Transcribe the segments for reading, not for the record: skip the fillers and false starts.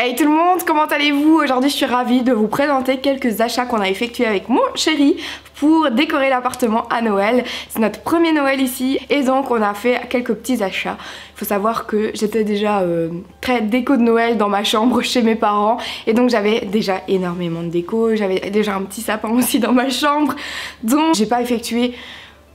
Hey tout le monde, comment allez-vous? Aujourd'hui je suis ravie de vous présenter quelques achats qu'on a effectués avec mon chéri pour décorer l'appartement à Noël. C'est notre premier Noël ici et donc on a fait quelques petits achats. Il faut savoir que j'étais déjà très déco de Noël dans ma chambre chez mes parents et donc j'avais déjà énormément de déco, j'avais déjà un petit sapin aussi dans ma chambre, donc j'ai pas effectué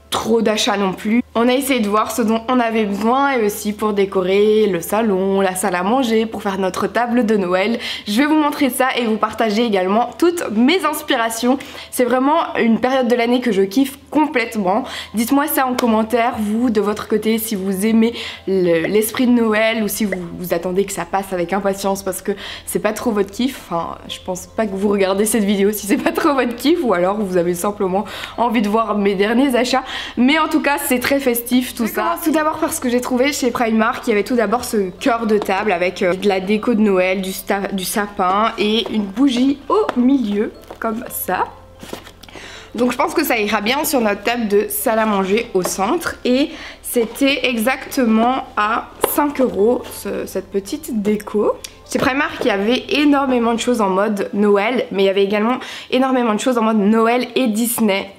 trop d'achats non plus. On a essayé de voir ce dont on avait besoin et aussi pour décorer le salon, la salle à manger, pour faire notre table de Noël. Je vais vous montrer ça et vous partager également toutes mes inspirations. C'est vraiment une période de l'année que je kiffe complètement. Dites-moi ça en commentaire, vous de votre côté, si vous aimez l'esprit de Noël ou si vous attendez que ça passe avec impatience parce que c'est pas trop votre kiff. Enfin, je pense pas que vous regardez cette vidéo si c'est pas trop votre kiff ou alors vous avez simplement envie de voir mes derniers achats. Mais en tout cas, c'est très festif tout ça. Tout d'abord parce que j'ai trouvé chez Primark, il y avait tout d'abord ce cœur de table avec de la déco de Noël, du sapin et une bougie au milieu comme ça. Donc je pense que ça ira bien sur notre table de salle à manger au centre et c'était exactement à 5 € cette petite déco. Chez Primark il y avait énormément de choses en mode Noël, mais il y avait également énormément de choses en mode Noël et Disney.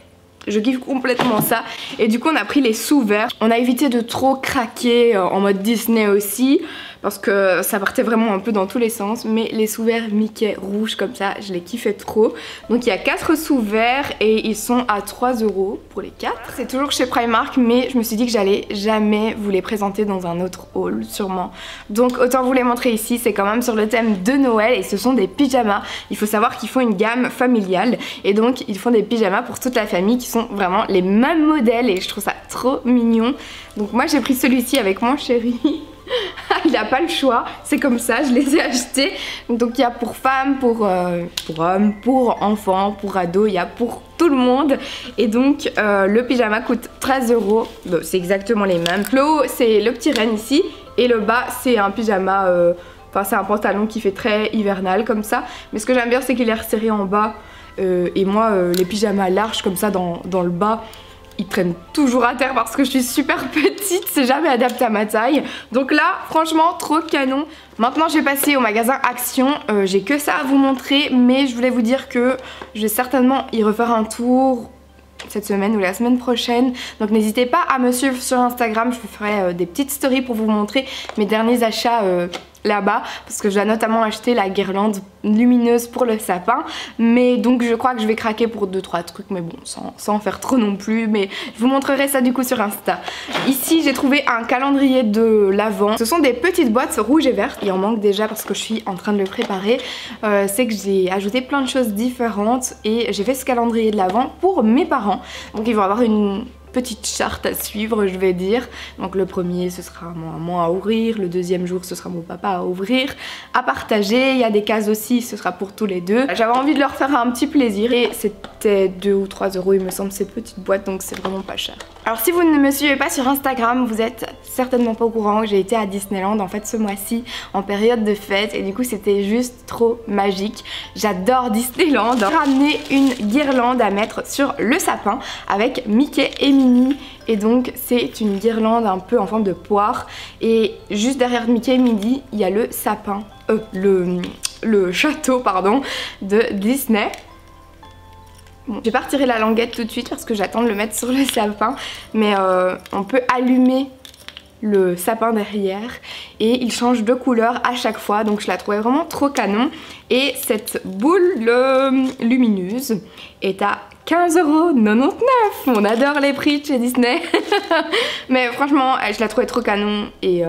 Je kiffe complètement ça et du coup on a pris les sous-verts. On a évité de trop craquer en mode Disney aussi parce que ça partait vraiment un peu dans tous les sens, mais les sous-verts Mickey rouges comme ça, je les kiffais trop. Donc il y a 4 sous-verts et ils sont à 3 € pour les 4. C'est toujours chez Primark, mais je me suis dit que j'allais jamais vous les présenter dans un autre haul sûrement. Donc autant vous les montrer ici, c'est quand même sur le thème de Noël et ce sont des pyjamas. Il faut savoir qu'ils font une gamme familiale et donc ils font des pyjamas pour toute la famille qui sont vraiment les mêmes modèles et je trouve ça trop mignon. Donc moi j'ai pris celui-ci avec mon chéri. Il n'a pas le choix, c'est comme ça, je les ai achetés. Donc il y a pour femmes, pour hommes, pour enfants, pour ados, il y a pour tout le monde. Et donc le pyjama coûte 13 €, bon, c'est exactement les mêmes. Le haut c'est le petit renne ici et le bas c'est un pyjama, enfin c'est un pantalon qui fait très hivernal comme ça. Mais ce que j'aime bien c'est qu'il est resserré en bas et moi les pyjamas larges comme ça dans le bas, ils traînent toujours à terre parce que je suis super petite, c'est jamais adapté à ma taille. Donc là, franchement, trop canon. Maintenant, je vais passer au magasin Action. J'ai que ça à vous montrer, mais je voulais vous dire que je vais certainement y refaire un tour cette semaine ou la semaine prochaine. Donc n'hésitez pas à me suivre sur Instagram, je vous ferai des petites stories pour vous montrer mes derniers achats là-bas parce que je dois notamment acheter la guirlande lumineuse pour le sapin, mais donc je crois que je vais craquer pour 2-3 trucs, mais bon sans en faire trop non plus, mais je vous montrerai ça du coup sur Insta. Ici j'ai trouvé un calendrier de l'Avent. Ce sont des petites boîtes rouges et vertes, il en manque déjà parce que je suis en train de le préparer. C'est que j'ai ajouté plein de choses différentes et j'ai fait ce calendrier de l'Avent pour mes parents, donc ils vont avoir une petite charte à suivre, je vais dire. Donc le premier ce sera moi à ouvrir, le deuxième jour ce sera mon papa à ouvrir, à partager. Il y a des cases aussi, ce sera pour tous les deux. J'avais envie de leur faire un petit plaisir et c'était 2 ou 3 € il me semble ces petites boîtes, donc c'est vraiment pas cher. Alors si vous ne me suivez pas sur Instagram, vous êtes certainement pas au courant que j'ai été à Disneyland en fait ce mois-ci en période de fête et du coup c'était juste trop magique. J'adore Disneyland. J'ai ramené une guirlande à mettre sur le sapin avec Mickey et Minnie et donc c'est une guirlande un peu en forme de poire et juste derrière Mickey et Minnie il y a le sapin, le château pardon de Disney. Bon, je vais pas retirer la languette tout de suite parce que j'attends de le mettre sur le sapin, mais on peut allumer le sapin derrière et il change de couleur à chaque fois, donc je la trouvais vraiment trop canon. Et cette boule lumineuse est à 15,99 €. On adore les prix de chez Disney. Mais franchement je la trouvais trop canon et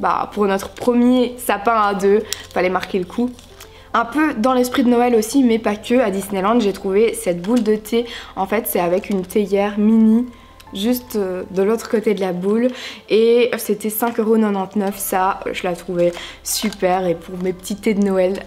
bah, pour notre premier sapin à deux fallait marquer le coup. Un peu dans l'esprit de Noël aussi, mais pas que. À Disneyland j'ai trouvé cette boule de thé, en fait c'est avec une théière mini juste de l'autre côté de la boule et c'était 5,99 € ça, je la trouvais super et pour mes petits thés de Noël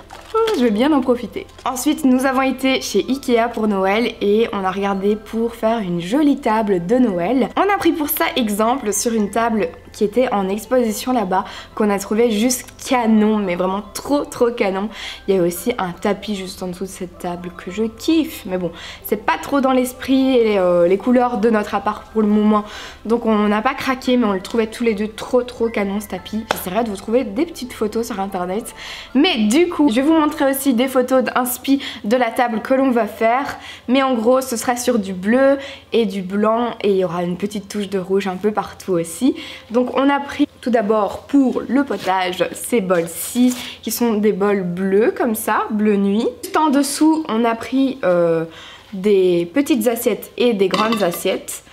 je vais bien en profiter. Ensuite nous avons été chez Ikea pour Noël et on a regardé pour faire une jolie table de Noël. On a pris pour ça exemple sur une table qui était en exposition là-bas, qu'on a trouvé juste canon, mais vraiment trop canon. Il y a aussi un tapis juste en dessous de cette table que je kiffe, mais bon, c'est pas trop dans l'esprit et les couleurs de notre appart pour le moment, donc on n'a pas craqué, mais on le trouvait tous les deux trop canon ce tapis. J'essaierai de vous trouver des petites photos sur internet, mais du coup je vais vous montrer aussi des photos d'inspi de la table que l'on va faire, mais en gros ce sera sur du bleu et du blanc et il y aura une petite touche de rouge un peu partout aussi. Donc on a pris tout d'abord pour le potage ces bols-ci qui sont des bols bleus comme ça, bleu nuit. Juste en dessous on a pris des petites assiettes et des grandes assiettes.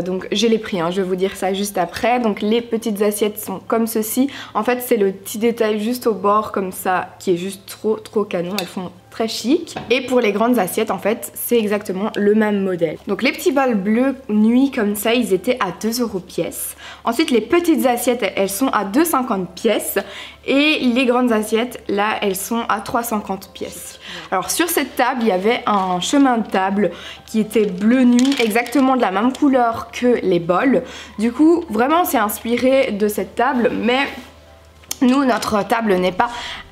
Donc j'ai les prix, hein, je vais vous dire ça juste après. Donc les petites assiettes sont comme ceci. En fait c'est le petit détail juste au bord comme ça qui est juste trop canon, elles font très chic. Et pour les grandes assiettes en fait c'est exactement le même modèle. Donc les petits bols bleus nuit comme ça ils étaient à 2 € pièce. Ensuite les petites assiettes elles sont à 2,50 pièces et les grandes assiettes là elles sont à 3,50 pièces. Alors sur cette table il y avait un chemin de table qui était bleu nuit, exactement de la même couleur que les bols. Du coup vraiment c'est inspiré de cette table, mais nous notre table n'est pas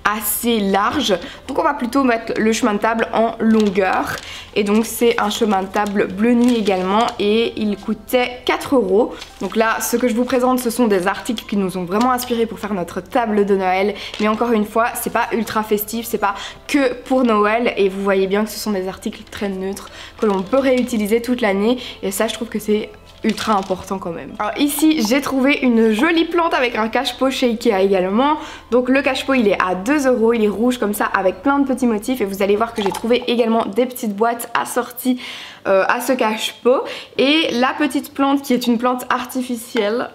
assez large, donc on va plutôt mettre le chemin de table en longueur. Et donc c'est un chemin de table bleu nuit également et il coûtait 4 €. Donc là ce que je vous présente ce sont des articles qui nous ont vraiment inspirés pour faire notre table de Noël, mais encore une fois c'est pas ultra festif, c'est pas que pour Noël et vous voyez bien que ce sont des articles très neutres que l'on peut réutiliser toute l'année et ça je trouve que c'est ultra important quand même. Alors ici j'ai trouvé une jolie plante avec un cache-pot chez Ikea également. Donc le cache-pot il est à 2 €, il est rouge comme ça avec plein de petits motifs et vous allez voir que j'ai trouvé également des petites boîtes assorties à ce cache-pot. Et la petite plante qui est une plante artificielle,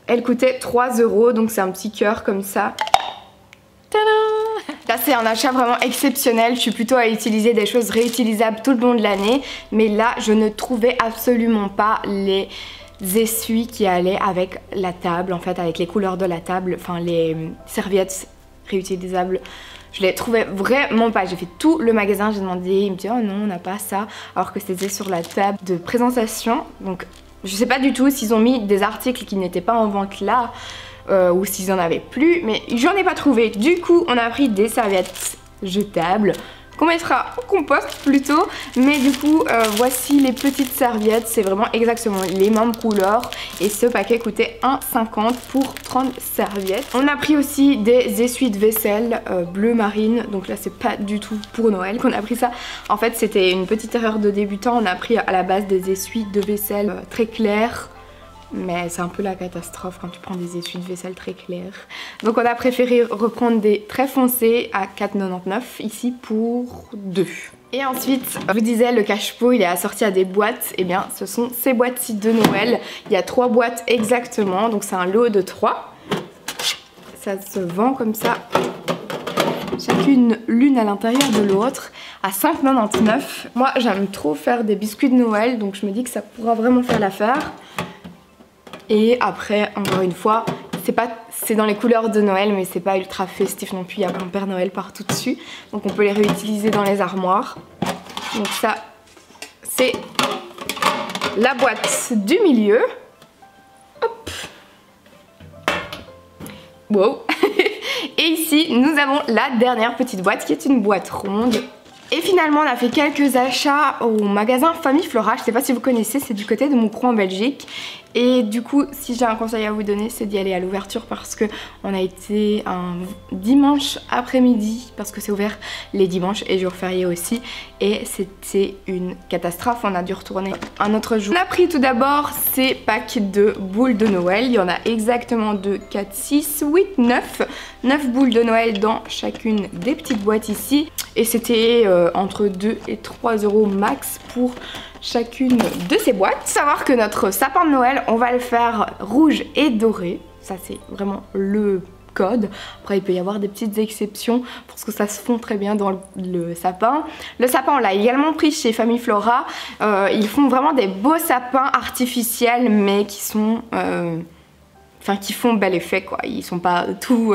elle coûtait 3 €, donc c'est un petit cœur comme ça. Là c'est un achat vraiment exceptionnel, je suis plutôt à utiliser des choses réutilisables tout le long de l'année, mais là je ne trouvais absolument pas les essuies qui allaient avec la table, en fait avec les couleurs de la table, enfin les serviettes réutilisables. Je les trouvais vraiment pas, j'ai fait tout le magasin, j'ai demandé, il me dit oh non on n'a pas ça, alors que c'était sur la table de présentation. Donc je sais pas du tout s'ils ont mis des articles qui n'étaient pas en vente là, ou s'ils en avaient plus, mais j'en ai pas trouvé. Du coup on a pris des serviettes jetables qu'on mettra au compost plutôt, mais du coup voici les petites serviettes, c'est vraiment exactement les mêmes couleurs et ce paquet coûtait 1,50 € pour 30 serviettes. On a pris aussi des essuies de vaisselle bleu marine, donc là c'est pas du tout pour Noël qu'on a pris ça, en fait c'était une petite erreur de débutant, on a pris à la base des essuies de vaisselle très claires. Mais c'est un peu la catastrophe quand tu prends des essuies de vaisselle très clairs. Donc on a préféré reprendre des très foncés à 4,99 € ici pour 2. Et ensuite, je vous disais, le cache-pot il est assorti à des boîtes. Et bien ce sont ces boîtes-ci de Noël. Il y a 3 boîtes exactement, donc c'est un lot de 3. Ça se vend comme ça, chacune l'une à l'intérieur de l'autre, à 5,99 €. Moi j'aime trop faire des biscuits de Noël, donc je me dis que ça pourra vraiment faire l'affaire. Et après, encore une fois, c'est dans les couleurs de Noël, mais c'est pas ultra festif non plus, il y a un Père Noël partout dessus. Donc on peut les réutiliser dans les armoires. Donc ça, c'est la boîte du milieu. Hop. Wow. Et ici, nous avons la dernière petite boîte qui est une boîte ronde. Et finalement on a fait quelques achats au magasin Famille Flora, je sais pas si vous connaissez, c'est du côté de Moucron en Belgique. Et du coup si j'ai un conseil à vous donner c'est d'y aller à l'ouverture parce que on a été un dimanche après-midi parce que c'est ouvert les dimanches et jours fériés aussi. Et c'était une catastrophe, on a dû retourner un autre jour. On a pris tout d'abord ces packs de boules de Noël, il y en a exactement 2, 4, 6, 8, 9 boules de Noël dans chacune des petites boîtes ici. Et c'était entre 2 et 3 € max pour chacune de ces boîtes. Faut savoir que notre sapin de Noël, on va le faire rouge et doré. Ça c'est vraiment le code. Après il peut y avoir des petites exceptions parce que ça se fond très bien dans le sapin. Le sapin on l'a également pris chez Famille Flora. Ils font vraiment des beaux sapins artificiels mais qui sont enfin qui font bel effet quoi, ils sont pas tout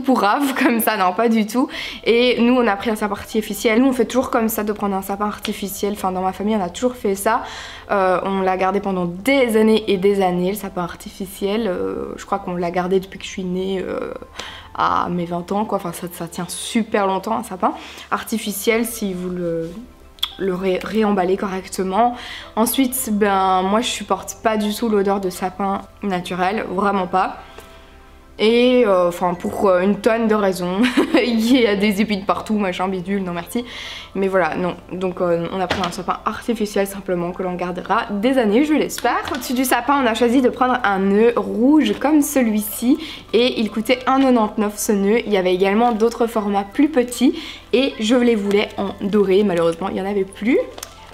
pourraves comme ça, non pas du tout. Et nous on a pris un sapin artificiel, nous on fait toujours comme ça de prendre un sapin artificiel, enfin dans ma famille on a toujours fait ça, on l'a gardé pendant des années et des années le sapin artificiel, je crois qu'on l'a gardé depuis que je suis née à mes 20 ans quoi, enfin ça tient super longtemps un sapin artificiel si vous le réemballer correctement. Ensuite ben moi je supporte pas du tout l'odeur de sapin naturel, vraiment pas. Et enfin pour une tonne de raisons, il y a des épines partout, machin bidule, non merci. Mais voilà, non, donc on a pris un sapin artificiel simplement que l'on gardera des années, je l'espère. Au-dessus du sapin, on a choisi de prendre un nœud rouge comme celui-ci et il coûtait 1,99 ce nœud. Il y avait également d'autres formats plus petits et je les voulais en doré, malheureusement il n'y en avait plus.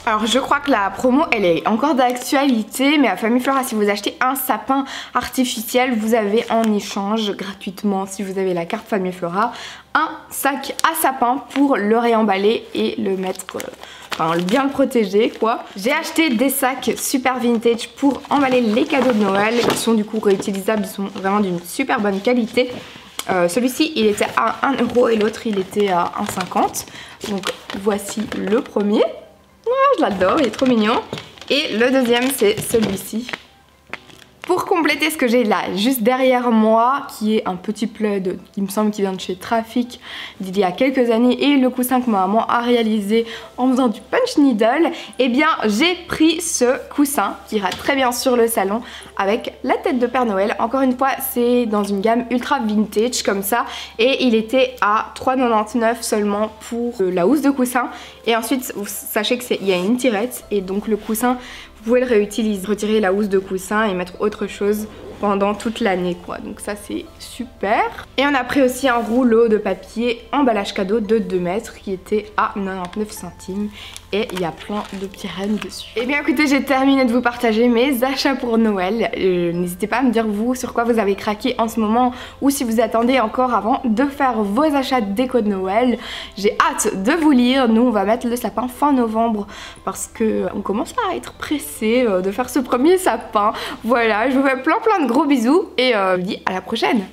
Alors je crois que la promo elle est encore d'actualité, mais à Famille Flora si vous achetez un sapin artificiel vous avez en échange gratuitement, si vous avez la carte Famille Flora, un sac à sapin pour le réemballer et le mettre, enfin bien le protéger quoi. J'ai acheté des sacs super vintage pour emballer les cadeaux de Noël, ils sont du coup réutilisables, ils sont vraiment d'une super bonne qualité. Celui-ci il était à 1 € et l'autre il était à 1,50 €, donc voici le premier. Je l'adore, il est trop mignon. Et le deuxième c'est celui-ci. Pour compléter ce que j'ai là juste derrière moi, qui est un petit plaid qui me semble qui vient de chez Trafic d'il y a quelques années, et le coussin que ma maman a réalisé en faisant du punch needle, et bien j'ai pris ce coussin qui ira très bien sur le salon avec la tête de Père Noël. Encore une fois c'est dans une gamme ultra vintage comme ça, et il était à 3,99 € seulement pour la housse de coussin. Et ensuite sachez qu'il y a une tirette et donc le coussin vous pouvez le réutiliser, retirer la housse de coussin et mettre autre chose pendant toute l'année quoi, donc ça c'est super. Et on a pris aussi un rouleau de papier emballage cadeau de 2 mètres qui était à 99 centimes et il y a plein de piraines dessus. Et bien écoutez, j'ai terminé de vous partager mes achats pour Noël. N'hésitez pas à me dire vous sur quoi vous avez craqué en ce moment ou si vous attendez encore avant de faire vos achats de déco de Noël. J'ai hâte de vous lire. Nous on va mettre le sapin fin novembre parce que on commence à être pressé de faire ce premier sapin. Voilà, je vous fais plein de gros bisous et je vous dis à la prochaine.